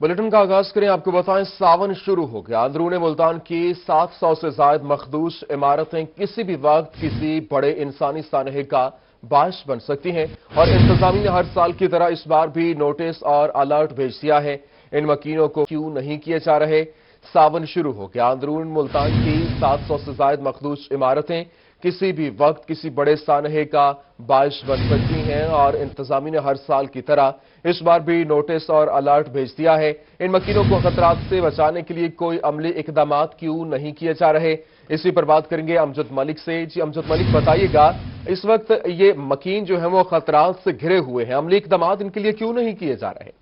Bulletin का आगाज करें। आपको बताएं, सावन शुरू हो गया। अंदरून मुल्तान की 700 से ज्यादा मखदूश इमारतें किसी भी वक्त किसी बड़े इंसानी सानहे का बायस बन सकती हैं और इंतजामिया ने हर साल की तरह इस बार भी नोटिस और अलर्ट भेज दिया है। इन मकीनों को क्यों नहीं किए जा रहे? सावन शुरू हो गया। अंदरून मुल्तान की 700 से ज्यादा मखदूश इमारतें किसी भी वक्त किसी बड़े सानहे का बायस बन सकती हैं और इंतजामिया ने हर साल की तरह इस बार भी नोटिस और अलर्ट भेज दिया है। इन मकीनों को खतरात से बचाने के लिए कोई अमली इकदाम क्यों नहीं किए जा रहे? इसी पर बात करेंगे अमजद मलिक से। जी अमजद मलिक, बताइएगा, इस वक्त ये मकीन जो है वो खतरात से घिरे हुए हैं, अमली इकदाम इनके लिए क्यों नहीं किए जा रहे?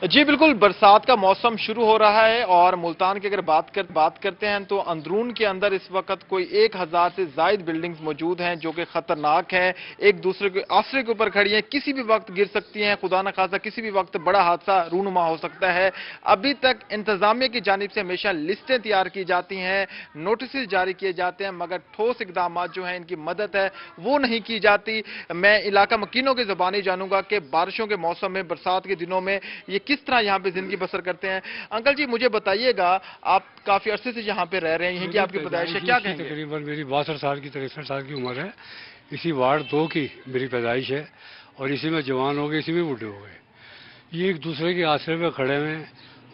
जी बिल्कुल, बरसात का मौसम शुरू हो रहा है और मुल्तान की अगर बात करते हैं तो अंदरून के अंदर इस वक्त कोई 1000 से ज्यादा बिल्डिंग्स मौजूद हैं जो कि खतरनाक हैं, एक दूसरे के आसरे के ऊपर खड़ी हैं, किसी भी वक्त गिर सकती हैं, खुदा न खासा किसी भी वक्त बड़ा हादसा रूनुमा हो सकता है। अभी तक इंतजामिया की जानिब से हमेशा लिस्टें तैयार की जाती हैं, नोटिस जारी किए जाते हैं, मगर ठोस इकदाम जो हैं, इनकी मदद है वो नहीं की जाती। मैं इलाका मकीनों की ज़बानी जानूंगा कि बारिशों के मौसम में, बरसात के दिनों में ये किस तरह यहाँ पे जिंदगी बसर करते हैं। अंकल जी, मुझे बताइएगा, आप काफी अरसे से यहाँ पे रह रहे हैं, कि आपकी पैदाइश है, क्या कहेंगे? तकरीबन मेरी 62 साल की 63 साल की उम्र है। इसी वार्ड 2 की मेरी पैदाइश है और इसी में जवान हो गए, इसी में बूढ़े हो गए। ये एक दूसरे के आसरे पे खड़े हुए हैं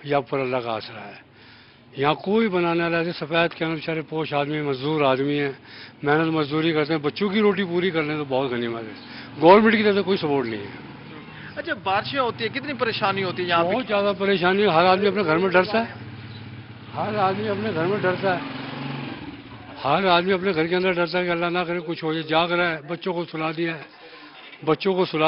या पर अल्लाह का आसरा है। यहाँ कोई बनाने वाला ऐसे सफेद के बेचारे पोश आदमी, मजदूर आदमी है, मेहनत मजदूरी करते हैं, बच्चों की रोटी पूरी करने तो बहुत गनीमत है। गवर्नमेंट की तरफ से कोई सपोर्ट नहीं है। अच्छा, बारिशें होती है, कितनी परेशानी होती है यहाँ? बहुत ज्यादा परेशानी है। हर आदमी अपने घर में डरता है, हर आदमी अपने घर में डरता है, हर आदमी अपने घर के अंदर डरता है कि अल्लाह ना करे कुछ हो जाए। जाग रहा है, बच्चों को सुला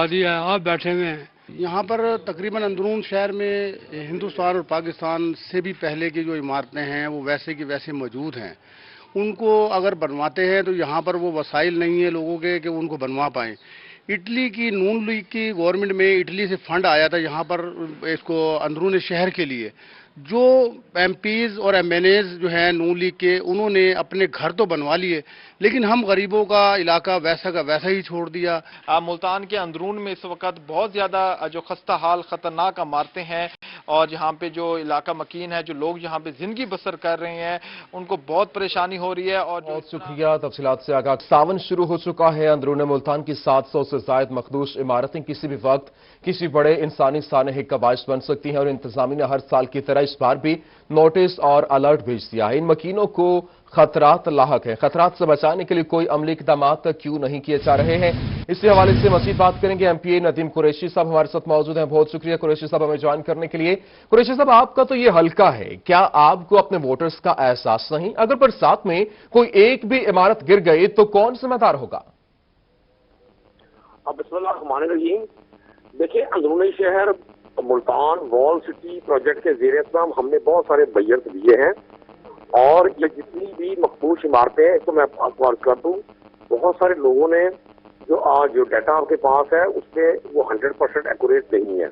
दिया है, आप बैठे हुए हैं। यहाँ पर तकरीबन अंदरून शहर में हिंदुस्तान और पाकिस्तान से भी पहले की जो इमारतें हैं वो वैसे की वैसे मौजूद हैं। उनको अगर बनवाते हैं तो यहाँ पर वो वसाइल नहीं है लोगों के कि उनको बनवा पाएँ। इटली की नून लीग की गवर्नमेंट में इटली से फंड आया था यहाँ पर इसको अंदरून शहर के लिए। जो एमपीज और एमएनएज जो हैं नून लीग के, उन्होंने अपने घर तो बनवा लिए, लेकिन हम गरीबों का इलाका वैसा का वैसा ही छोड़ दिया। मुल्तान के अंदरून में इस वक्त बहुत ज्यादा जो खस्ता हाल खतरनाक इमारतें हैं और यहाँ पे जो इलाका मकीन है, जो लोग यहाँ पे जिंदगी बसर कर रहे हैं, उनको बहुत परेशानी हो रही है। और बहुत शुक्रिया तफसीलात से आगाह। सावन शुरू हो चुका है। अंदरून मुल्तान की 700 से ज्यादा मखदूश इमारतें किसी भी वक्त किसी बड़े इंसानी सानहे का बायस बन सकती हैं और इंतजामिया ने हर साल की तरह इस बार भी नोटिस और अलर्ट भेज दिया है। इन मकीनों को खतरात लाहक है, खतरात से बचाने के लिए कोई अमली इकदाम क्यों नहीं किए जा रहे हैं? इसी हवाले से मजीद बात करेंगे। एमपीए नदीम कुरैशी साहब हमारे साथ मौजूद हैं। बहुत शुक्रिया कुरैशी साहब हमें ज्वाइन करने के लिए। कुरैशी साहब, आपका तो ये हल्का है, क्या आपको अपने वोटर्स का एहसास नहीं? अगर बरसात में कोई एक भी इमारत गिर गई तो कौन जिम्मेदार होगा? बिस्मिल्लाहिर्रहमानिर्रहीम। देखिए, अंदरूनी शहर मुल्तान वॉल सिटी प्रोजेक्ट के ज़ेर इंतज़ाम हमने बहुत सारे बैयत दिए हैं और ये जितनी भी मखदूश इमारतें हैं, इसको मैं आपको अर्ज कर दूं, बहुत सारे लोगों ने जो डाटा आपके पास है उसमें वो 100% एक्यूरेट नहीं है।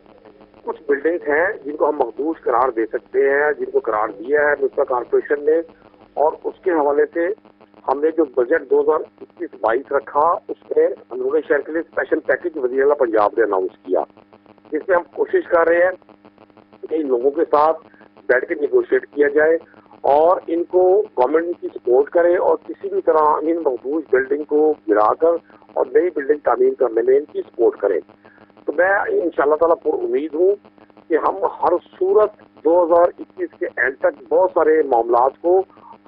कुछ बिल्डिंग्स हैं जिनको हम मखदूश करार दे सकते हैं, जिनको करार दिया है म्युनिसिपल कॉर्पोरेशन ने, और उसके हवाले से हमने जो बजट 2021-22 रखा उसमें अंदरूनी शहर के लिए स्पेशल पैकेज वज़ीर आला पंजाब ने अनाउंस किया, जिसमें हम कोशिश कर रहे हैं कि इन लोगों के साथ बैठ के निगोशिएट किया जाए और इनको गवर्नमेंट की सपोर्ट करे और किसी भी तरह इन मखदूश बिल्डिंग को गिराकर और नई बिल्डिंग तामीर करने में इनकी सपोर्ट करें। तो मैं इंशाअल्लाह ताला पूरी उम्मीद हूँ कि हम हर सूरत 2021 के एंड तक बहुत सारे मामलात को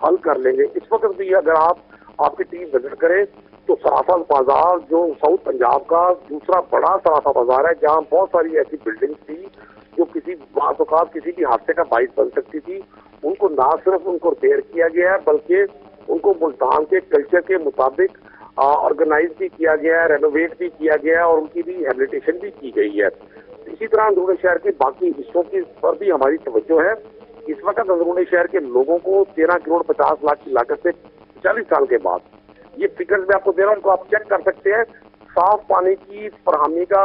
हल कर लेंगे। इस वक्त भी अगर आपकी टीम विजिट करे तो सराफा बाजार, जो साउथ पंजाब का दूसरा बड़ा सराफा बाजार है, जहाँ बहुत सारी ऐसी बिल्डिंग्स थी जो किसी भी हादसे का बाइस बन सकती थी, उनको ना सिर्फ उनको रिपेयर किया गया है बल्कि उनको मुल्तान के कल्चर के मुताबिक ऑर्गेनाइज भी किया गया है, रेनोवेट भी किया गया है और उनकी भी हैबिलिटेशन भी की गई है। इसी तरह अंदरूनी शहर के बाकी हिस्सों की पर भी हमारी तवज्जो है। इस वक्त अंदरूनी शहर के लोगों को 13 करोड़ 50 लाख की लागत से 40 साल के बाद, ये फिगर्स मैं आपको दे रहा हूँ, उनको आप चेक कर सकते हैं, साफ पानी की फरहमी का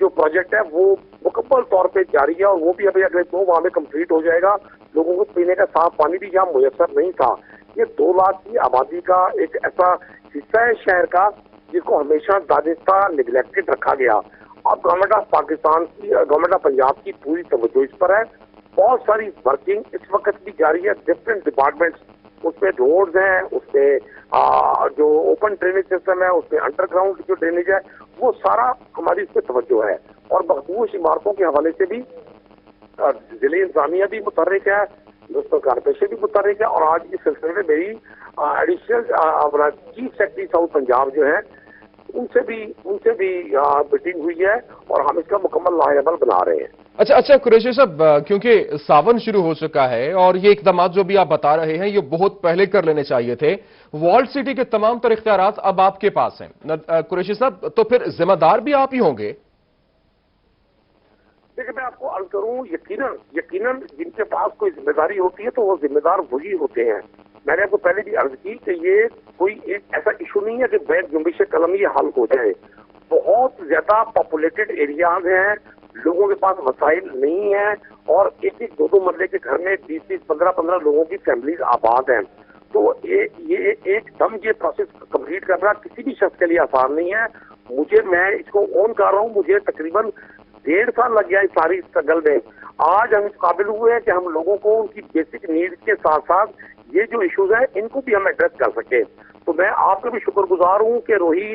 जो प्रोजेक्ट है वो मुकम्मल तौर पे जारी है और वो भी अभी अगले 2 माह में कंप्लीट हो जाएगा। लोगों को पीने का साफ पानी भी यहाँ मुयसर नहीं था। ये 2 लाख की आबादी का एक ऐसा हिस्सा है शहर का जिसको हमेशा दानिस्ता निगलेक्टेड रखा गया। अब गवर्नमेंट ऑफ पाकिस्तान की, गवर्नमेंट ऑफ पंजाब की पूरी तवज्जो इस पर है। बहुत सारी वर्किंग इस वक्त भी जारी है, डिफरेंट डिपार्टमेंट्स, उसमें रोड्स हैं, उसमें जो ओपन ड्रेनेज सिस्टम है, उसमें अंडरग्राउंड जो ड्रेनेज है, वो सारा हमारी इस पर तवज्जो है। और मखदूश इमारतों के हवाले से भी जिले इंतजामिया भी मुतहर्रिक है, म्युनिसिपल कॉर्पोरेशन भी मुतहर्रिक है। और आज इस सिलसिले में मेरी additional chief secretary south Punjab जो है उनसे भी मीटिंग हुई है और हम इसका मुकम्मल लाहेअमल बना रहे हैं। अच्छा कुरैशी साहब, क्योंकि सावन शुरू हो चुका है और ये इकदाम जो भी आप बता रहे हैं ये बहुत पहले कर लेने चाहिए थे। वॉल्ड सिटी के तमाम तर इख्तियारात अब आपके पास हैं कुरैशी साहब, तो फिर जिम्मेदार भी आप ही होंगे। देखिए, मैं आपको अर्ज करूं, यकीनन जिनके पास कोई जिम्मेदारी होती है तो वो जिम्मेदार वही होते हैं। मैंने आपको पहले भी अर्ज की कि ये कोई एक ऐसा इशू नहीं है कि बैग जुम्बिश कलम ये हल हो जाए। बहुत ज्यादा पॉपुलेटेड एरियाज हैं, लोगों के पास वसाइल नहीं है और एक एक दो मरले के घर में 20-20, 15-15 लोगों की फैमिलीज आबाद हैं। तो ये एकदम ये प्रोसेस कंप्लीट करना किसी भी शख्स के लिए आसान नहीं है। मैं इसको ऑन कर रहा हूँ, मुझे तकरीबन 1.5 साल लग गया इस सारी स्ट्रगल में। आज हम इस काबिल हुए हैं कि हम लोगों को उनकी बेसिक नीड्स के साथ साथ ये जो इश्यूज हैं इनको भी हम एड्रेस कर सके। तो मैं आपका भी शुक्रगुजार हूँ कि रोही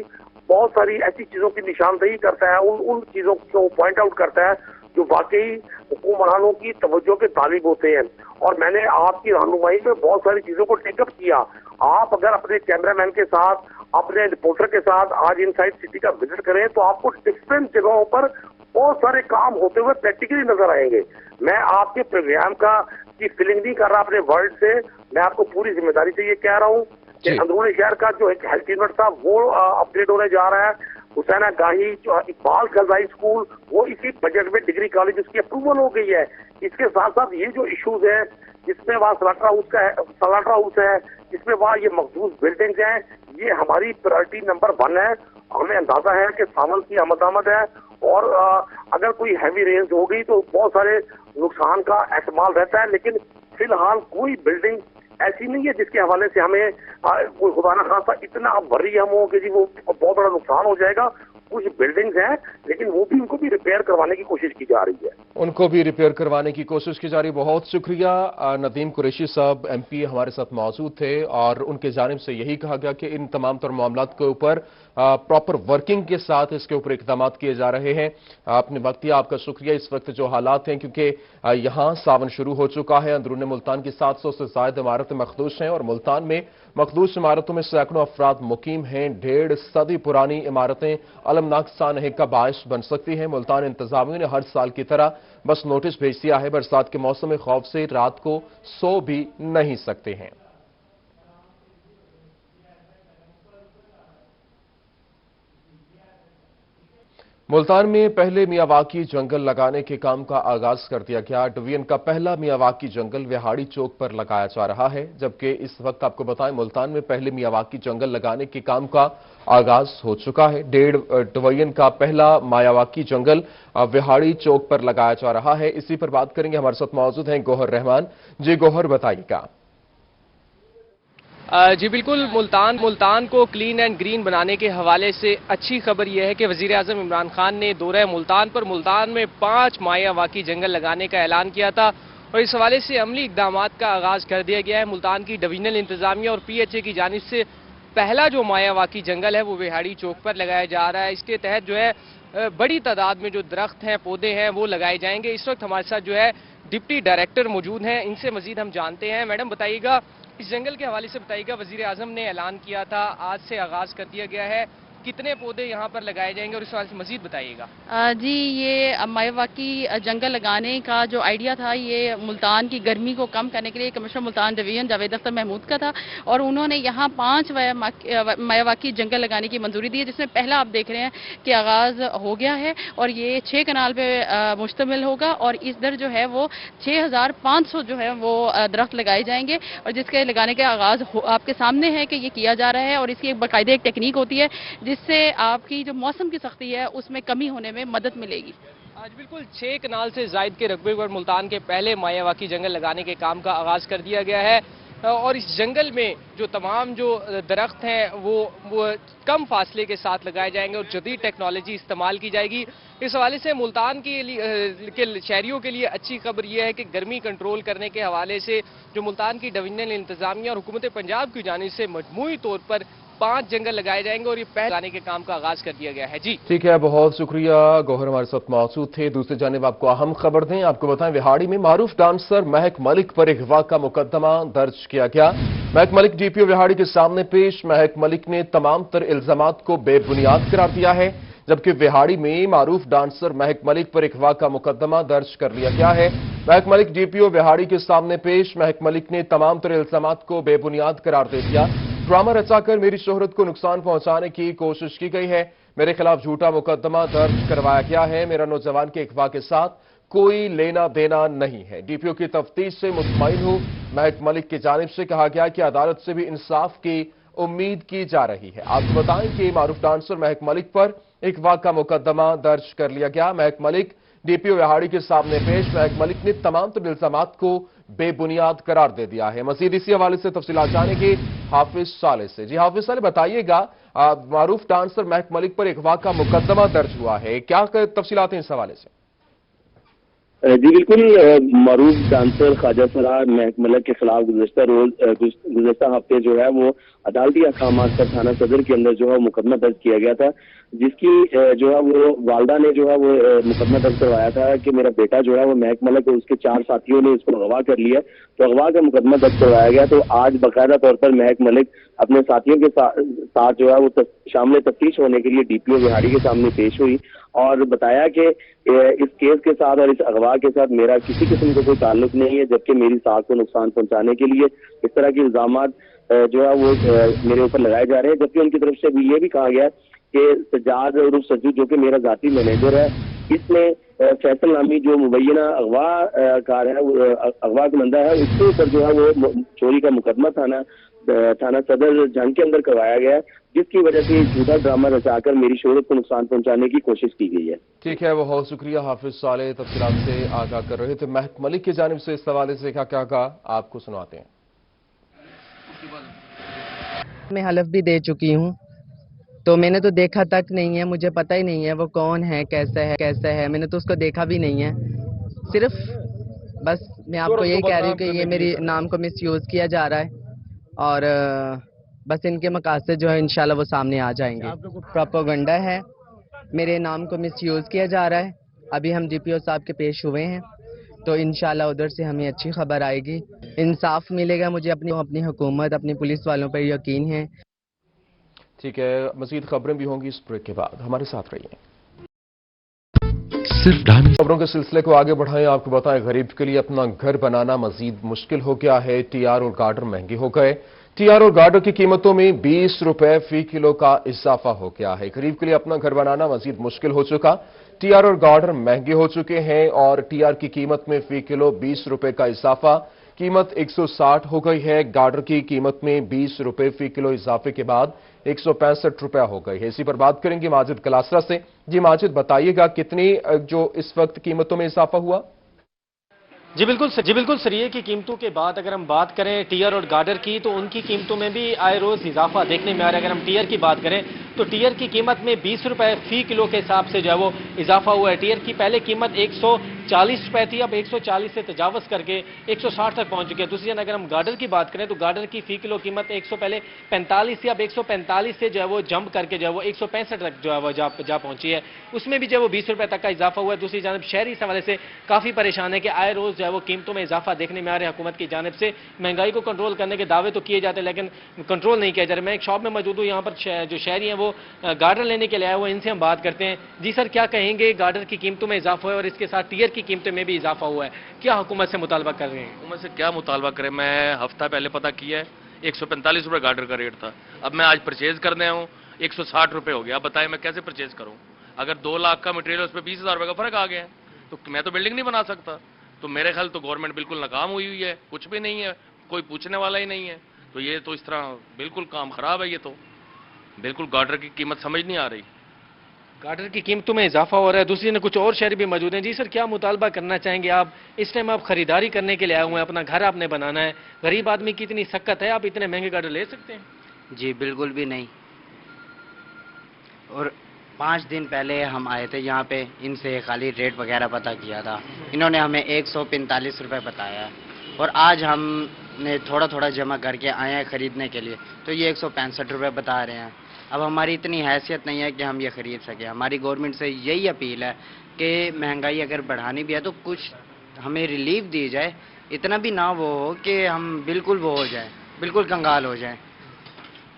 बहुत सारी ऐसी चीजों की निशानदेही करता है, उन चीजों को पॉइंट आउट करता है जो वाकई हुकूमरानों की तवज्जो के तालिब होते हैं। और मैंने आपकी रहनुमाई में बहुत सारी चीजों को टेकअप किया। आप अगर अपने कैमरामैन के साथ, अपने रिपोर्टर के साथ आज इनसाइड सिटी का विजिट करें तो आपको डिफरेंट जगहों पर बहुत सारे काम होते हुए प्रैक्टिकली नजर आएंगे। मैं आपके प्रोग्राम की फीलिंग नहीं कर रहा अपने वर्ड से, मैं आपको पूरी जिम्मेदारी से ये कह रहा हूँ कि अंदरूनी शहर का जो एक हेल्थ यूनिट था वो अपग्रेड होने जा रहा है। हुसैना गाही, इकबाल गर्ल्स स्कूल, वो इसी बजट में डिग्री कॉलेज उसकी अप्रूवल हो गई है। इसके साथ साथ ये जो इश्यूज है जिसमें वहाँ सलाट्रा हाउस है, जिसमें वहाँ ये मखदूस बिल्डिंग्स हैं, ये हमारी प्रायोरिटी नंबर 1 है। हमें अंदाजा है कि सावन की आमद है और अगर कोई हैवी रेंज हो गई तो बहुत सारे नुकसान का एहतमाल रहता है। लेकिन फिलहाल कोई बिल्डिंग ऐसी नहीं है जिसके हवाले से हमें कोई खुदा ना खासा इतना वर्री हम हो कि जी वो बहुत बड़ा नुकसान हो जाएगा। कुछ बिल्डिंग्स हैं लेकिन वो भी उनको भी रिपेयर करवाने की कोशिश की जा रही है। उनको भी रिपेयर करवाने की कोशिश की जा रही है। बहुत शुक्रिया। नदीम कुरैशी साहब MP हमारे साथ मौजूद थे और उनके जानिब से यही कहा गया कि इन तमाम तर मामलात के ऊपर प्रॉपर वर्किंग के साथ इसके ऊपर इकदाम किए जा रहे हैं। अपने वक्तिया आपका शुक्रिया। इस वक्त जो हालात हैं, क्योंकि यहाँ सावन शुरू हो चुका है, अंदरून मुल्तान की 700 से ज्यादा इमारतें मखदूश हैं और मुल्तान में मखदूश इमारतों में सैकड़ों अफराद मुकीम हैं। 1.5 सदी पुरानी इमारतें अलमनाक सानहे का बायस बन सकती हैं। मुल्तान इंतजामिया ने हर साल की तरह बस नोटिस भेज दिया है, बरसात के मौसम में खौफ से रात को सो भी नहीं सकते हैं। मुल्तान में पहले मियावाकी जंगल लगाने के काम का आगाज कर दिया गया। डिवीजन का पहला मियावाकी जंगल विहाड़ी चौक पर लगाया जा रहा है, जबकि इस वक्त आपको बताएं मुल्तान में पहले मियावाकी जंगल लगाने के काम का आगाज हो चुका है। 1.5 डिवीजन का पहला मियावाकी जंगल विहाड़ी चौक पर लगाया जा रहा है। इसी पर बात करेंगे, हमारे साथ मौजूद हैं गौहर रहमान। जी गौहर, बताइएगा। जी बिल्कुल, मुल्तान को क्लीन एंड ग्रीन बनाने के हवाले से अच्छी खबर यह है कि वजीर आजम इमरान खान ने दौरे मुल्तान पर मुल्तान में 5 मियावाकी जंगल लगाने का ऐलान किया था और इस हवाले से अमली इकदाम का आगाज कर दिया गया है। मुल्तान की डिवीजनल इंतजामिया और PHA की जानिब से पहला जो मियावाकी जंगल है वो विहाड़ी चौक पर लगाया जा रहा है। इसके तहत जो है बड़ी तादाद में जो दरख्त हैं, पौधे हैं, वो लगाए जाएंगे। इस वक्त हमारे साथ जो है डिप्टी डायरेक्टर मौजूद हैं, इनसे मजीद हम जानते हैं। मैडम बताइएगा, इस जंगल के हवाले से बताइएगा, वजीर आजम ने ऐलान किया था, आज से आगाज कर दिया गया है, कितने पौधे यहाँ पर लगाए जाएंगे और इस हवाले से मजीद बताइएगा। जी, ये मियावाकी जंगल लगाने का जो आइडिया था ये मुल्तान की गर्मी को कम करने के लिए कमिश्नर मुल्तान डिवीजन जावेद अख्तर महमूद का था और उन्होंने यहाँ 5 मियावाकी जंगल लगाने की मंजूरी दी है, जिसमें पहला आप देख रहे हैं कि आगाज हो गया है और ये 6 कनाल पे मुश्तमिल होगा और इधर जो है वो 6500 जो है वो दरख्त लगाए जाएंगे और जिसके लगाने का आगाज आपके सामने है कि ये किया जा रहा है और इसकी एक बाकायदे एक टेक्निक होती है जिससे आपकी जो मौसम की सख्ती है उसमें कमी होने में मदद मिलेगी। आज बिल्कुल 6 कनाल से जायद के रकबे पर मुल्तान के पहले मियावाकी जंगल लगाने के काम का आगाज कर दिया गया है। और इस जंगल में जो तमाम जो दरख्त हैं वो कम फासले के साथ लगाए जाएंगे और जदीद टेक्नोलॉजी इस्तेमाल की जाएगी। इस हवाले से मुल्तान के शहरियों के लिए अच्छी खबर यह है कि गर्मी कंट्रोल करने के हवाले से जो मुल्तान की डिवीजनल इंतजामिया और हुकूमत पंजाब की जानिब से मजमूई तौर पर 5 जंगल लगाए जाएंगे और ये पहले लगाने के काम का आगाज कर दिया गया है। जी ठीक है, बहुत शुक्रिया गौहर हमारे साथ मौजूद थे। दूसरी जानिब आपको अहम खबर दें, आपको बताएं विहाड़ी में मारूफ डांसर महक मलिक पर अगवा का मुकदमा दर्ज किया गया। महक मलिक डीपीओ विहाड़ी के सामने पेश। महक मलिक ने तमाम तर इल्जामात को बेबुनियाद करार दिया है, जबकि विहाड़ी में मारूफ डांसर महक मलिक पर अगवा का मुकदमा दर्ज कर लिया गया है। महक मलिक डीपीओ विहाड़ी के सामने पेश। महक मलिक ने तमाम तर इल्जामात को बेबुनियाद करार दे दिया। ड्रामा रचाकर मेरी शोहरत को नुकसान पहुंचाने की कोशिश की गई है, मेरे खिलाफ झूठा मुकदमा दर्ज करवाया गया है, मेरा नौजवान के अगवा के साथ कोई लेना देना नहीं है। डीपीओ की तफ्तीश से मुतमईन हूं। महक मलिक की जानिब से कहा गया कि अदालत से भी इंसाफ की उम्मीद की जा रही है। आपको बताएं कि मारूफ डांसर महक मलिक पर अगवा का मुकदमा दर्ज कर लिया गया। महक मलिक डीपीओ विहाड़ी के सामने पेश। महक मलिक ने तमाम तर इल्जामात को बेबुनियाद करार दे दिया है। मजीद इसी हवाले से तफसीलात जानेंगे हाफिज साले से। जी हाफिज साले, बताइएगा मारूफ डांसर महक मलिक पर अगवा का मुकदमा दर्ज हुआ है, क्या तफसीलात हैं इस हवाले से? जी बिल्कुल, मारूफ डांसर ख्वाजा सरार महक मलिक के खिलाफ गुज़श्ता हफ्ते जो है वो अदालती अहकामात पर थाना सदर के अंदर जो है मुकदमा दर्ज किया गया था, जिसकी जो है वो वालदा ने जो है वो मुकदमा दर्ज करवाया था कि मेरा बेटा जो है वो महक मलिक और उसके 4 साथियों ने इसको अगवा कर लिया, तो अगवा का मुकदमा दर्ज करवाया गया। तो आज बाकायदा तौर पर महक मलिक अपने साथियों के साथ जो है वो शामिल तफ्तीश होने के लिए डीपीओ विहाड़ी के सामने पेश हुई और बताया कि इस केस के साथ और इस अगवा के साथ मेरा किसी किस्म का कोई ताल्लुक नहीं है, जबकि मेरी साख को नुकसान पहुंचाने के लिए इस तरह के इल्जामात जो है वो मेरे ऊपर लगाए जा रहे हैं। जबकि उनकी तरफ से भी ये भी कहा गया कि सज्जाद उर्फ सज्जू जो कि मेरा जाती मैनेजर है, इसने फैसल नामी जो मुबैना अगवा कार है, अगवा कुमंदा है, उसके ऊपर जो है वो चोरी का मुकदमा थाना सदर जंग के अंदर करवाया गया, जिसकी वजह से झूठा ड्रामा रचाकर मेरी शोहरत को नुकसान पहुंचाने की कोशिश की गई है। ठीक है, बहुत शुक्रिया हाफिज साले तफसीलात से आगाह कर रहे थे। महक मलिक की जानिब से इस हवाले से क्या कहा आपको सुनाते हैं। मैं हलफ भी दे चुकी हूँ, तो मैंने तो देखा तक नहीं है, मुझे पता ही नहीं है वो कौन है, कैसा है, मैंने तो उसको देखा भी नहीं है। सिर्फ बस मैं आपको यही कह रही हूँ कि ये मेरे नाम को मिसयूज किया जा रहा है और बस इनके मकासद जो है इंशाल्लाह वो सामने आ जाएंगे। प्रोपेगेंडा है, मेरे नाम को मिसयूज किया जा रहा है। अभी हम डीपीओ साहब के पेश हुए हैं, तो इंशाल्लाह उधर से हमें अच्छी खबर आएगी, इंसाफ मिलेगा। मुझे अपनी हुकूमत, अपनी पुलिस वालों पर यकीन है। ठीक है, मजीद खबरें भी होंगी इस ब्रेक के बाद, हमारे साथ रहिए। खबरों के सिलसिले को आगे बढ़ाएं, आपको बताएं गरीब के लिए अपना घर बनाना मजीद मुश्किल हो गया है। टीआर और गार्डर महंगे हो गए। टीआर और गार्डर की कीमतों में 20 रुपए फी किलो का इजाफा हो गया है। गरीब के लिए अपना घर बनाना मजीद मुश्किल हो चुका। टीआर और गार्डर महंगे हो चुके हैं और टीआर की कीमत में फी किलो 20 रुपए का इजाफा, कीमत 160 हो गई है। गार्डर की कीमत में 20 रुपए फी किलो इजाफे के बाद 165 रुपया हो गई है। इसी पर बात करेंगे माजिद कलासरा से। जी माजिद, बताइएगा कितनी जो इस वक्त कीमतों में इजाफा हुआ? जी बिल्कुल सरिये की कीमतों के बाद अगर हम बात करें टीयर और गार्डर की, तो उनकी कीमतों में भी आए रोज इजाफा देखने में आ रहा है। अगर हम टीयर की बात करें तो टीयर की कीमत में 20 रुपए फी किलो के हिसाब से जो है वो इजाफा हुआ है। टीयर की पहले कीमत 140 रुपए थी, अब 140 से तजावज करके 160 तक पहुंच चुकी है। दूसरी जगह अगर हम गार्डर की बात करें तो गार्डर की फी किलो कीमत 100 पहले 45 थी, अब 145 से जो है वो जंप करके जो है वो 165 तक जो है वो जा पहुंची है। उसमें भी जो है वो 20 रुपए तक का इजाफा हुआ है। दूसरी जानब शहरी इस हवाले से काफी परेशान है कि आए रोज जो है वो कीमतों में इजाफा देखने में आ रहा है। हुकूमत की जानिब से महंगाई को कंट्रोल करने के दावे तो किए जाते हैं, लेकिन कंट्रोल नहीं किया जा रहा। मैं एक शॉप में मौजूद हूँ, यहाँ पर जो शहरी हैं वो गार्डर लेने के लिए आए हुए, इनसे हम बात करते हैं। जी सर, क्या कहेंगे, गार्डर की कीमतों में इजाफा हुआ है और इसके साथ टीयर की कीमतों में भी इजाफा हुआ है, क्या हुकूमत से मुतालबा कर रहे हैं? हुकूमत से क्या मुतालबा करें, मैं हफ्ता पहले पता किया है 145 रुपये गार्डर का रेट था, अब मैं आज परचेज करने आऊँ 160 रुपये हो गया। अब बताएं मैं कैसे परचेज करूँ? अगर 2 लाख का मटेरियल उस पर 20,000 रुपये का फर्क आ गया है तो मैं तो बिल्डिंग नहीं बना सकता। तो मेरे ख्याल तो गवर्नमेंट बिल्कुल नाकाम हुई है, कुछ भी नहीं है, कोई पूछने वाला ही नहीं है। तो ये तो इस तरह बिल्कुल काम खराब है। ये तो बिल्कुल गार्डर की कीमत समझ नहीं आ रही। गार्डर की कीमतों में इजाफा हो रहा है। दूसरी ने कुछ और शहरी भी मौजूद हैं। जी सर, क्या मुतालबा करना चाहेंगे आप? इस टाइम आप खरीदारी करने के लिए आए हुए हैं, अपना घर आपने बनाना है, गरीब आदमी की इतनी सक्कत है, आप इतने महंगे गार्डर ले सकते हैं? जी बिल्कुल भी नहीं। और 5 दिन पहले हम आए थे यहाँ पे, इनसे खाली रेट वगैरह पता किया था, इन्होंने हमें 145 रुपये बताया है, और आज हमने थोड़ा थोड़ा जमा करके आए हैं खरीदने के लिए, तो ये 165 रुपये बता रहे हैं। अब हमारी इतनी हैसियत नहीं है कि हम ये खरीद सकें। हमारी गवर्नमेंट से यही अपील है कि महंगाई अगर बढ़ानी भी है तो कुछ हमें रिलीफ दी जाए, इतना भी ना वो हो कि हम बिल्कुल वो हो जाए, बिल्कुल कंगाल हो जाए।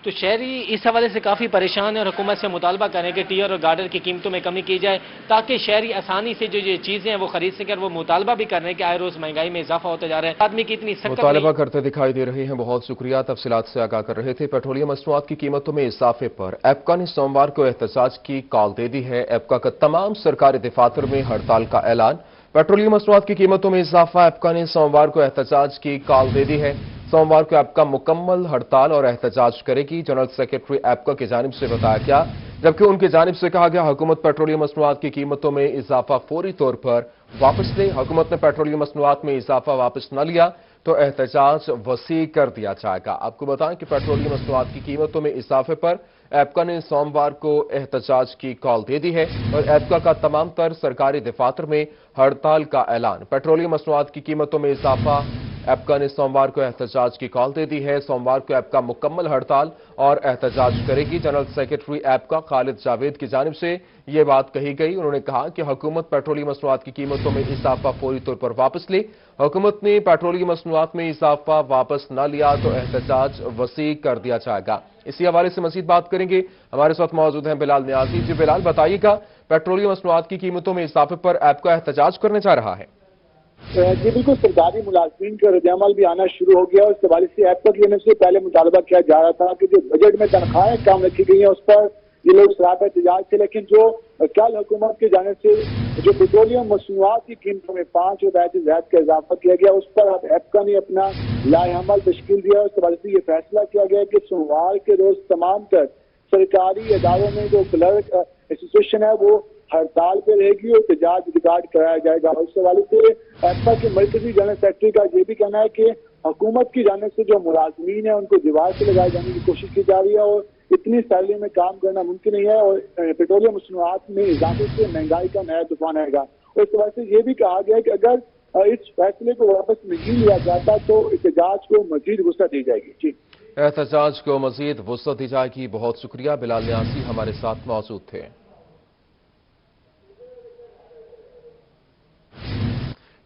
तो शहरी इस हवाले से काफ़ी परेशान है और हुकूमत से मुतालबा करें कि टियर और गार्डर की कीमतों में कमी की जाए, ताकि शहरी आसानी से जो ये चीज़ें हैं वो खरीद सकें। वो मुतालबा भी कर रहे हैं कि आए रोज़ महंगाई में इजाफा होता जा रहा है, आदमी की इतनी मुतालबा करते दिखाई दे रहे हैं। बहुत शुक्रिया, तफसीलात से आगाह कर रहे थे। पेट्रोलियम मसनूआत की कीमतों में इजाफे पर एपका ने सोमवार को एहतजाज की कॉल दे दी है। एपका का तमाम सरकारी दफातर में हड़ताल का ऐलान। पेट्रोलियम मसनूआत की कीमतों में इजाफा, एपका ने सोमवार को एहतजाज की कॉल दे दी है। सोमवार को एपका मुकम्मल हड़ताल और एहतजाज करेगी। जनरल सेक्रेटरी एपका की जानिब से बताया गया, जबकि उनकी जानिब से कहा गया हुकूमत पेट्रोलियम मसनूआत की कीमतों में इजाफा फौरी तौर पर वापस ले। हुकूमत ने पेट्रोलियम मसनूआत में इजाफा वापस न लिया तो एहतजाज वसी कर दिया जाएगा। आपको बताएं कि पेट्रोलियम मसनूआत की कीमतों में इजाफे पर एपका ने सोमवार को एहतजाज की कॉल दे दी है और एपका का तमाम तर सरकारी दफातर में हड़ताल का ऐलान। पेट्रोलियम मसनूआत की कीमतों में इजाफा, एपका ने सोमवार को एहतजाज की कॉल दे दी है। सोमवार को एपका मुकम्मल हड़ताल और एहतजाज करेगी। जनरल सेक्रेटरी एपका खालिद जावेद की जानिब से ये बात कही गई। उन्होंने कहा कि हुकूमत पेट्रोलियम मसनूआत की कीमतों में इजाफा फौरी तौर पर वापस ले। हुकूमत ने पेट्रोलियम मसनूआत में इजाफा वापस न लिया तो एहतजाज वसी कर दिया जाएगा। इसी हवाले से मजीद बात करेंगे, हमारे साथ मौजूद हैं बिलाल नियाजी। जी बिलाल, बताइएगा, पेट्रोलियम मसनूआत की कीमतों में इजाफे पर एपका एहतजाज करने जा रहा है। जी बिल्कुल, सरकारी मुलाजमीन का रद्द-ए-अमल भी आना शुरू हो गया और इस हवाले से एपका की से पहले मुतालबा किया जा रहा था कि जो बजट में तनख्वाहें कम रखी गई हैं उस पर ये लोग सरापा एहतजाज थे। लेकिन जो कल हुकूमत की जानिब से जो पेट्रोलियम मसनूआत की कीमतों में 5 रुपए से ज्यादा का इजाफा किया गया, उस पर अब एपका ने अपना लाए-अमल तश्कील दिया। इस हवाले से ये फैसला किया गया कि सोमवार के रोज तमाम तर सरकारी इदारों में जो क्लर्क एसोसिएशन है वो हड़ताल पे रहेगी और एहतजाज रिकॉर्ड कराया जाएगा। और इस हवाले से एपका के मरकजी जनरल सेक्रेटरी का ये भी कहना है कि हुकूमत की जानिब से जो मुलाजमीन है उनको दीवार से लगाए जाने की कोशिश की जा रही है और इतनी सैलरी में काम करना मुमकिन नहीं है और पेट्रोलियम मसनूआत में इजाफे से महंगाई का नया तूफान आएगा। और इस हवाले से ये भी कहा गया है कि अगर इस फैसले को वापस नहीं लिया जाता तो एहतजाज को मजीद वुसअत दी जाएगी। जी, एहतजाज को मजीद वुसअत दी जाएगी। बहुत शुक्रिया, बिलाल नियाजी हमारे साथ मौजूद थे।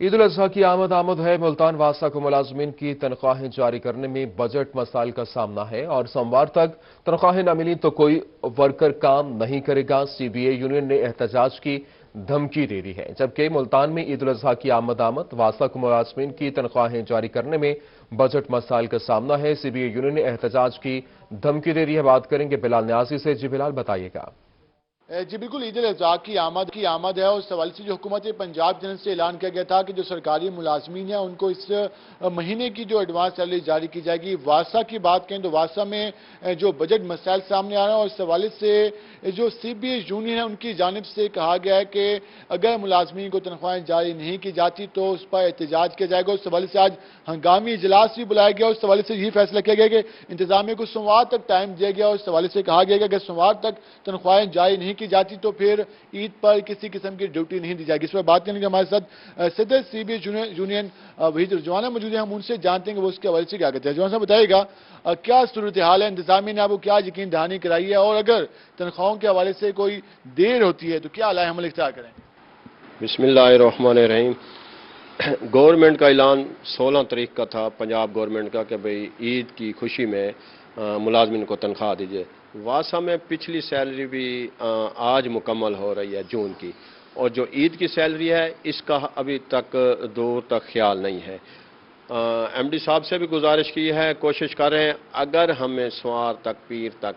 ईद उल अजहा की आमद है। मुल्तान वासा को मुलाजमीन की तनख्वाहें जारी करने में बजट मसाइल का सामना है और सोमवार तक तनख्वाहें न मिली तो कोई वर्कर काम नहीं करेगा। सीबीए यूनियन ने एहतजाज की धमकी दे दी है, जबकि मुल्तान में ईद उल अजहा की आमद वासा को मुलाजमीन की तनख्वाहें जारी करने में बजट मसाइल का सामना है। सीबीए यूनियन ने एहतजाज की धमकी दे दी है। बात करेंगे बिलाल नियाजी से। जी बिलाल, बताइएगा। जी बिल्कुल, ईद उल अजहा की आमद है और इस हवाले से जो हुकूमत पंजाब जनरल से ऐलान किया गया था कि जो सरकारी मुलाजमीन है उनको इस महीने की जो एडवांस सैलरी जारी की जाएगी। वासा की बात करें तो वासा में जो बजट मसाइल सामने आ रहे हैं और इस हवाले से जो सीबीए यूनियन है उनकी जानिब से कहा गया है कि अगर मुलाजमीन को तनख्वाहें जारी नहीं की जाती तो उस पर एहतजाज किया जाएगा। उस हवाले से आज हंगामी इजलास भी बुलाया गया और इस हवाले से यही फैसला किया गया कि इंतजामिया को सोमवार तक टाइम दिया गया और इस हवाले से कहा गया कि अगर सोमवार तक तनख्वाहें जारी नहीं की जाती तो फिर ईद पर किसी किस्म की ड्यूटी नहीं दी जाएगी। इस पर बात करने के हमारे साथ सदर सीबीए यूनियन वहीद रुजवाना मौजूद है। हम उनसे जानते हैं कि वो उसके हवाले से क्या कहते हैं। रुजवाना साहब, बताइएगा क्या सूरत हाल है, इंतजामिया ने आपको क्या यकीन दहानी कराई है और अगर तनख्वाहों के हवाले से कोई देर होती है तो क्या लाए अमल इख्तियार करें? बिस्मिल्लाहिर्रहमानिर्रहीम। गवर्नमेंट का ऐलान 16 तारीख का था, पंजाब गवर्नमेंट का, कि भाई ईद की खुशी में मुलाजमिन को तनख्वाह दीजिए। वासा में पिछली सैलरी भी आज मुकम्मल हो रही है जून की, और जो ईद की सैलरी है इसका अभी तक दूर तक ख्याल नहीं है। एमडी साहब से भी गुजारिश की है, कोशिश कर रहे हैं अगर हमें सोमवार तक पीर तक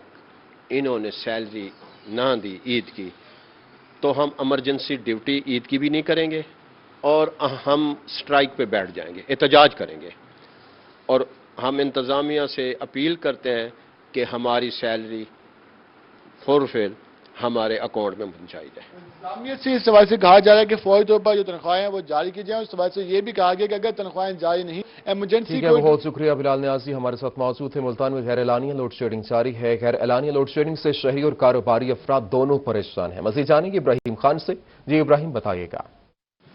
इन्होंने सैलरी ना दी ईद की तो हम इमरजेंसी ड्यूटी ईद की भी नहीं करेंगे और हम स्ट्राइक पे बैठ जाएंगे, एहतजाज करेंगे। और हम इंतज़ामिया से अपील करते हैं कि हमारी सैलरी फुलफिल ہمارے اکاؤنٹ میں پہنچائی جائے۔ انتظامیہ سے اس حوالے سے کہا جا رہا ہے کہ فوری طور پر جو تنخواہیں ہیں وہ جاری کی جائیں، اس حوالے سے یہ بھی کہا گیا کہ اگر تنخواہیں جاری نہیں ایمرجنسی ٹھیک ہے، بہت شکریہ بلال نیازی ہمارے ساتھ موجود ہیں۔ ملتان میں غیر اعلانیہ لوڈ شیڈنگ جاری ہے۔ غیر اعلانیہ لوڈ شیڈنگ سے شہری اور کاروباری افراد دونوں پریشان ہیں۔ مزید جانیں گے ابراہیم خان سے۔ جی ابراہیم بتائیے گا۔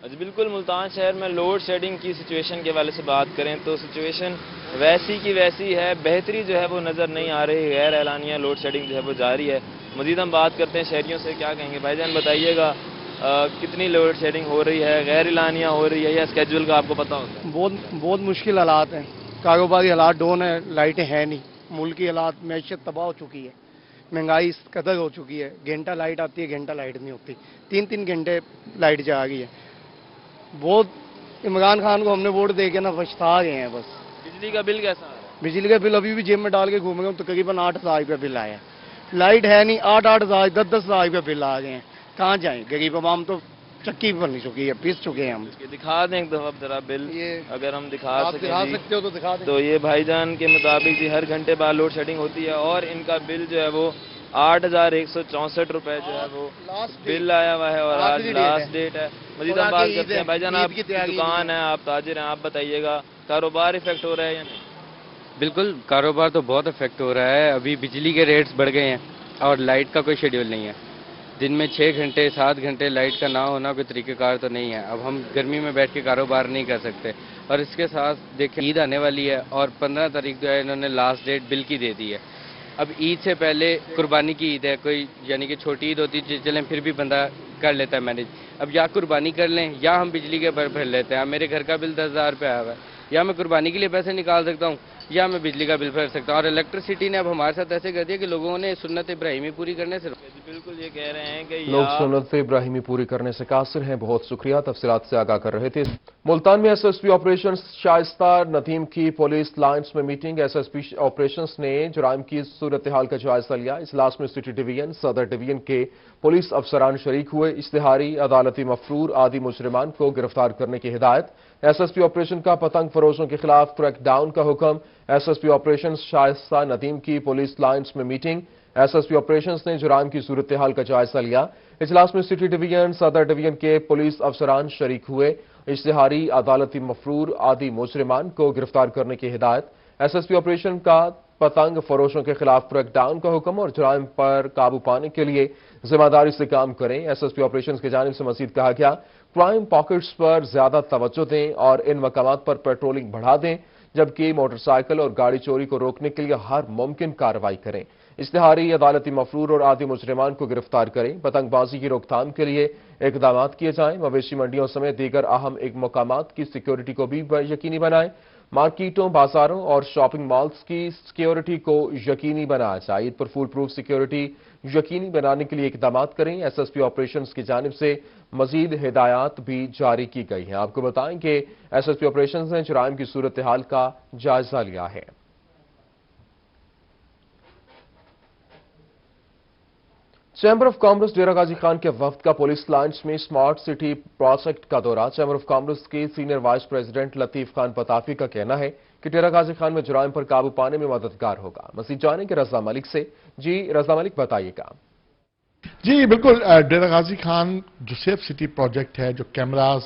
جی بالکل، ملتان شہر میں لوڈ شیڈنگ کی سچویشن کے حوالے سے بات کریں تو سچویشن ویسی کی ویسی ہے، بہتری جو ہے وہ نظر نہیں آ رہی، غیر اعلانیہ لوڈ شیڈنگ جو ہے وہ جاری ہے۔ مزید ہم بات کرتے ہیں شہریوں سے، کیا کہیں گے بھائی جان بتائیے گا کتنی لوڈ شیڈنگ ہو رہی ہے، غیر اعلانیہ ہو رہی ہے یا اسکیجول کا آپ کو پتا ہوتا ہے؟ بہت مشکل حالات ہیں، کاروباری حالات ڈاؤن ہیں، لائٹیں ہیں نہیں، ملکی حالات معیشت تباہ ہو چکی ہے، مہنگائی اس قدر ہو چکی ہے، گھنٹہ لائٹ آتی ہے گھنٹہ لائٹ نہیں ہوتی، 3 گھنٹے لائٹ جا گئی ہے۔ بہت عمران خان کو ہم نے ووٹ دے کے نا پچھتا گئے ہیں بس۔ بجلی کا بل کیسا ہے؟ بجلی کا بل ابھی بھی جیب میں ڈال کے گھوم رہے ہوں، تقریباً 8,000 روپے بل آیا ہے، لائٹ ہے نہیں، 8,000 10,000 روپے بل آ گئے ہیں، کہاں جائیں؟ غریب عوام تو چکی بن چکی ہے، پیس چکے ہیں ہم۔ دکھا دیں ایک دفعہ ذرا بل، اگر ہم دکھا سکتے ہو تو دکھا دیں۔ تو یہ بھائی جان کے مطابق جی ہر گھنٹے بعد لوڈ شیڈنگ ہوتی ہے اور ان کا بل جو ہے وہ 8,164 روپے جو ہے وہ بل آیا ہوا ہے اور آج لاسٹ ڈیٹ ہے۔ مزید ہم بات کرتے ہیں بھائی جان، آپ کی دکان ہے، آپ تاجر ہیں، آپ بتائیے گا کاروبار افیکٹ ہو رہا ہے یا نہیں؟ بالکل، کاروبار تو بہت افیکٹ ہو رہا ہے۔ ابھی بجلی کے ریٹس بڑھ گئے ہیں اور لائٹ کا کوئی شیڈیول نہیں ہے، دن میں 6 گھنٹے 7 گھنٹے لائٹ کا نہ ہونا کوئی طریقہ کار تو نہیں ہے۔ اب ہم گرمی میں بیٹھ کے کاروبار نہیں کر سکتے، اور اس کے ساتھ دیکھیں عید آنے والی ہے اور 15 تاریخ جو ہے انہوں نے لاسٹ ڈیٹ بل کی دے دی ہے۔ اب عید سے پہلے قربانی کی عید ہے، کوئی یعنی کہ چھوٹی عید ہوتی ہے چلیں پھر بھی بندہ کر لیتا ہے مینیج، اب یا قربانی کر لیں یا ہم بجلی کے بھر لیتے ہیں۔ اب میرے گھر کا بل 10,000 روپے آیا ہوا ہے، یا میں قربانی کے لیے پیسے نکال سکتا ہوں یا میں بجلی کا بل بھر سکتا ہوں، اور الیکٹریسٹی نے اب ہمارے ساتھ ایسے کر دیا کہ لوگوں نے سنت ابراہیمی پوری کرنے سے بالکل یہ کہہ رہے ہیں کہ لوگ سنت ابراہیمی پوری کرنے سے قاصر ہیں۔ بہت شکریہ، تفصیلات سے آگاہ کر رہے تھے۔ ملتان میں ایس ایس پی آپریشنز شائستہ ندیم کی پولیس لائنز میں meeting. S S P operations نے جرائم کی صورتحال کا جائزہ لیا۔ اجلاس میں سٹی ڈویژن صدر ڈویژن کے پولیس افسران شریک ہوئے۔ اشتہاری عدالتی مفرور عادی مجرمان کو گرفتار کرنے کی ہدایت۔ ایس ایس پی آپریشن کا پتنگ فروشوں کے خلاف کریک ڈاؤن کا حکم۔ ایس ایس پی آپریشنز شائستہ ندیم کی پولیس لائنز میں meeting. S S P operations نے جرائم کی صورتحال کا جائزہ لیا۔ اجلاس میں سٹی ڈویژن صدر ڈویژن کے پولیس افسران شریک ہوئے۔ اشتہاری عدالتی مفرور عادی مجرمان کو گرفتار کرنے کی ہدایت۔ ایس ایس پی آپریشن کا پتنگ فروشوں کے خلاف کریک ڈاؤن کا حکم اور جرائم پر قابو پانے کے لیے ذمہ داری سے کام کریں۔ ایس ایس پی آپریشنز کی جانب سے مزید کہا گیا کرائم پاکٹس پر زیادہ توجہ دیں اور ان مقامات پر پیٹرولنگ بڑھا دیں، جبکہ موٹر سائیکل اور گاڑی چوری کو روکنے کے لیے ہر ممکن کارروائی کریں۔ اشتہاری عدالتی مفرور اور عادی مجرمان کو گرفتار کریں۔ پتنگ بازی کی روک تھام کے لیے اقدامات کیے جائیں۔ مویشی منڈیوں سمیت دیگر اہم مقامات کی سیکیورٹی کو بھی یقینی بنائیں۔ مارکیٹوں، بازاروں اور شاپنگ مالز کی سیکیورٹی کو یقینی بنایا جائے۔ عید پر فول پروف سیکیورٹی یقینی بنانے کے لیے اقدامات کریں۔ ایس ایس پی آپریشنز کی جانب سے مزید ہدایات بھی جاری کی گئی ہیں۔ آپ کو بتائیں کہ ایس ایس پی آپریشنز نے جرائم کی صورتحال کا جائزہ لیا ہے۔ چیمبر آف کامرس ڈیرہ غازی خان کے وفد کا پولیس لائنز میں اسمارٹ سٹی پروجیکٹ کا دورہ۔ چیمبر آف کامرس کے سینئر وائس پریزیڈنٹ لطیف خان پتافی کا کہنا ہے کہ ڈیرہ غازی خان میں جرائم پر قابو پانے میں مددگار ہوگا۔ مزید جانیں کہ رضا ملک سے۔ جی رضا ملک بتائیے گا۔ جی بالکل، ڈیرہ غازی خان جو سیف سٹی پروجیکٹ ہے، جو کیمراز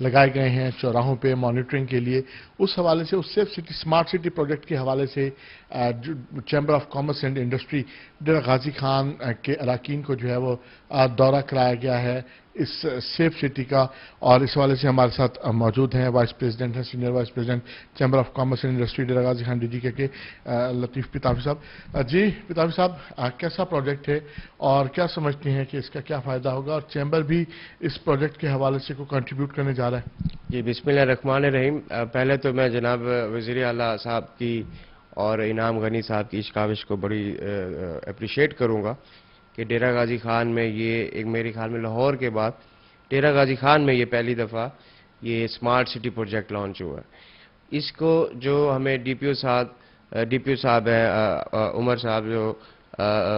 لگائے گئے ہیں چوراہوں پہ مانیٹرنگ کے لیے، اس حوالے سے اس safe city smart city project کے حوالے سے chamber of commerce and industry Dera Ghazi Khan کے اراکین کو جو ہے وہ دورہ کرایا گیا ہے اس سیف سٹی کا، اور اس حوالے سے ہمارے ساتھ موجود ہیں وائس پریزیڈنٹ ہیں، senior vice president chamber of commerce and industry Dera Ghazi Khan DG کے لطیف پتافی صاحب۔ جی پتافی صاحب، کیسا پروجیکٹ ہے اور کیا سمجھتے ہیں کہ اس کا کیا فائدہ ہوگا، اور چیمبر بھی اس پروجیکٹ کے حوالے سے کوئی کنٹریبیوٹ کرنے جا رہا ہے؟ جی بسم اللہ الرحمن الرحیم۔ پہلے تو میں جناب وزیر اعلیٰ صاحب کی اور انعام غنی صاحب کی اس کاوش کو بڑی اپریشیٹ کروں گا کہ ڈیرہ غازی خان میں یہ ایک میرے خیال میں لاہور کے بعد ڈیرہ غازی خان میں یہ پہلی دفعہ یہ اسمارٹ سٹی پروجیکٹ لانچ ہوا ہے۔ اس کو جو ہمیں ڈی پی او صاحب ہیں عمر صاحب، جو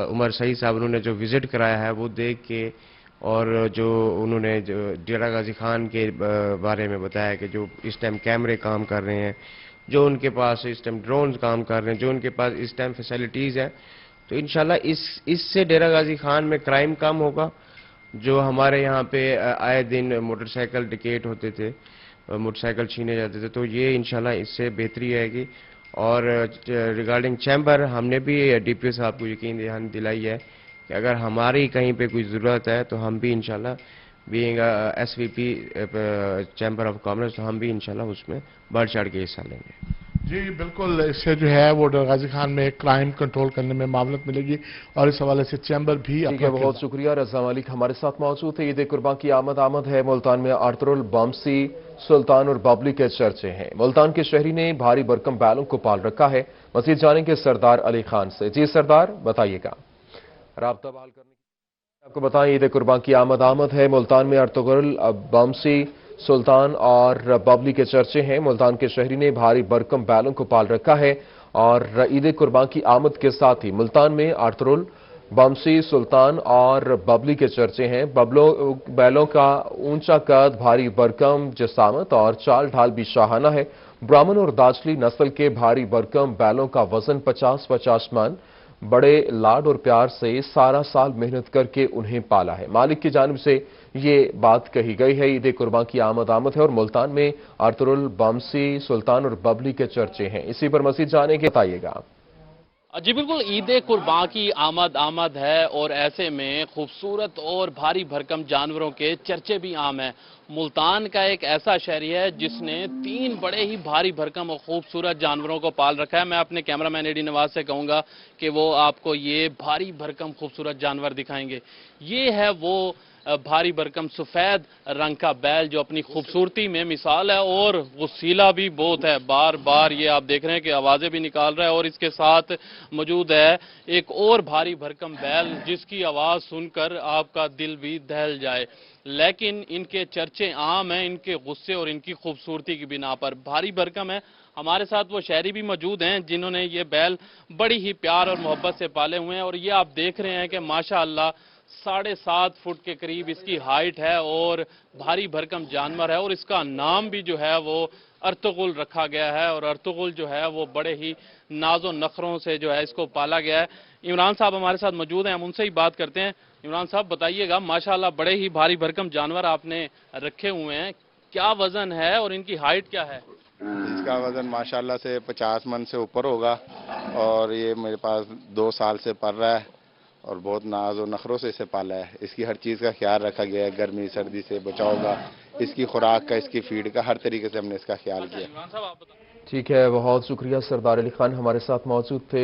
عمر سعید صاحب، انہوں نے جو وزٹ کرایا ہے وہ دیکھ کے، اور جو انہوں نے جو ڈیرہ غازی خان کے بارے میں بتایا کہ جو اس ٹائم کیمرے کام کر رہے ہیں، جو ان کے پاس اس ٹائم ڈرونز کام کر رہے ہیں، جو ان کے پاس اس ٹائم فیسلٹیز ہیں، تو انشاءاللہ اس سے ڈیرہ غازی خان میں کرائم کم ہوگا. جو ہمارے یہاں پہ آئے دن موٹر سائیکل ڈکیٹ ہوتے تھے, موٹر سائیکل چھینے جاتے تھے, تو یہ انشاءاللہ اس سے بہتری آئے گی. اور ریگارڈنگ چیمبر ہم نے بھی ڈی پی او صاحب کو یقین دلائی ہے کہ اگر ہماری کہیں پہ کوئی ضرورت ہے تو ہم بھی انشاءاللہ بینگ S V P chamber of commerce تو ہم بھی انشاءاللہ اس میں بڑھ چڑھ کے حصہ لیں گے. جی بالکل, اس سے جو ہے وہ ڈیرہ غازی خان میں کرائم کنٹرول کرنے میں معاونت ملے گی اور اس حوالے سے چیمبر بھی. ٹھیک ہے, بہت شکریہ. رضا ملک ہمارے ساتھ موجود ہے. عید قربان کی آمد ہے. ملتان میں آرتھر بامسی, سلطان اور ببلی کے چرچے ہیں. ملتان کے شہری نے بھاری بھرکم بیلوں کو پال رکھا ہے. مزید جانیں گے سردار علی خان سے. جی سردار بتائیے گا. رابطہ بحال کرنے آپ کو بتائیں, عید قربان کی آمد ہے. ملتان میں آرتھر بامسی, سلطان اور ببلی کے چرچے ہیں. ملتان کے شہری نے بھاری بھرکم بیلوں کو پال رکھا ہے اور عید قربان کی آمد کے ساتھ ہی ملتان میں آرتھر بامسی, سلطان اور ببلی کے چرچے ہیں. بیلوں کا اونچا قد, بھاری بھرکم جسامت اور چال ڈھال بھی شاہانہ ہے. برامن اور داجلی نسل کے بھاری بھرکم بیلوں کا وزن 50 من. بڑے لاڈ اور پیار سے سارا سال محنت کر کے انہیں پالا ہے. مالک کی جانب سے یہ بات کہی گئی ہے. عید قربان کی آمد ہے اور ملتان میں آرتھر بامسی, سلطان اور ببلی کے چرچے ہیں. اسی پر مزید جانے کے بتائیے گا. جی بالکل, عید قربان کی آمد ہے اور ایسے میں خوبصورت اور بھاری بھرکم جانوروں کے چرچے بھی عام ہیں. ملتان کا ایک ایسا شہری ہے جس نے 3 بڑے ہی بھاری بھرکم اور خوبصورت جانوروں کو پال رکھا ہے. میں اپنے کیمرہ مین ایڈی نواز سے کہوں گا کہ وہ آپ کو یہ بھاری بھرکم خوبصورت جانور دکھائیں گے. یہ ہے وہ بھاری بھرکم سفید رنگ کا بیل جو اپنی خوبصورتی میں مثال ہے اور غصیلا بھی بہت ہے. بار بار یہ آپ دیکھ رہے ہیں کہ آوازیں بھی نکال رہا ہے. اور اس کے ساتھ موجود ہے ایک اور بھاری بھرکم بیل جس کی آواز سن کر آپ کا دل بھی دہل جائے. لیکن ان کے چرچے عام ہیں ان کے غصے اور ان کی خوبصورتی کی بنا پر. بھاری بھرکم ہے. ہمارے ساتھ وہ شہری بھی موجود ہیں جنہوں نے یہ بیل بڑی ہی پیار اور محبت سے پالے ہوئے ہیں. اور یہ آپ دیکھ رہے ہیں کہ ماشاءاللہ 7.5 فٹ کے قریب اس کی ہائٹ ہے اور بھاری بھرکم جانور ہے. اور اس کا نام بھی جو ہے وہ ارطغرل رکھا گیا ہے. اور ارطغرل جو ہے وہ بڑے ہی ناز و نخروں سے جو ہے اس کو پالا گیا ہے. عمران صاحب ہمارے ساتھ موجود ہیں, ہم ان سے ہی بات کرتے ہیں. عمران صاحب بتائیے گا, ماشاءاللہ بڑے ہی بھاری بھرکم جانور آپ نے رکھے ہوئے ہیں. کیا وزن ہے اور ان کی ہائٹ کیا ہے؟ اس کا وزن ماشاءاللہ سے 50 من سے اوپر ہوگا اور یہ میرے پاس 2 سال سے پل رہا ہے اور بہت ناز و نخروں سے اسے پالا ہے. اس کی ہر چیز کا خیال رکھا گیا ہے, گرمی سردی سے بچاؤ گا, اس کی خوراک کا, اس کی فیڈ کا, ہر طریقے سے ہم نے اس کا خیال کیا. ٹھیک ہے, بہت شکریہ. سردار علی خان ہمارے ساتھ موجود تھے.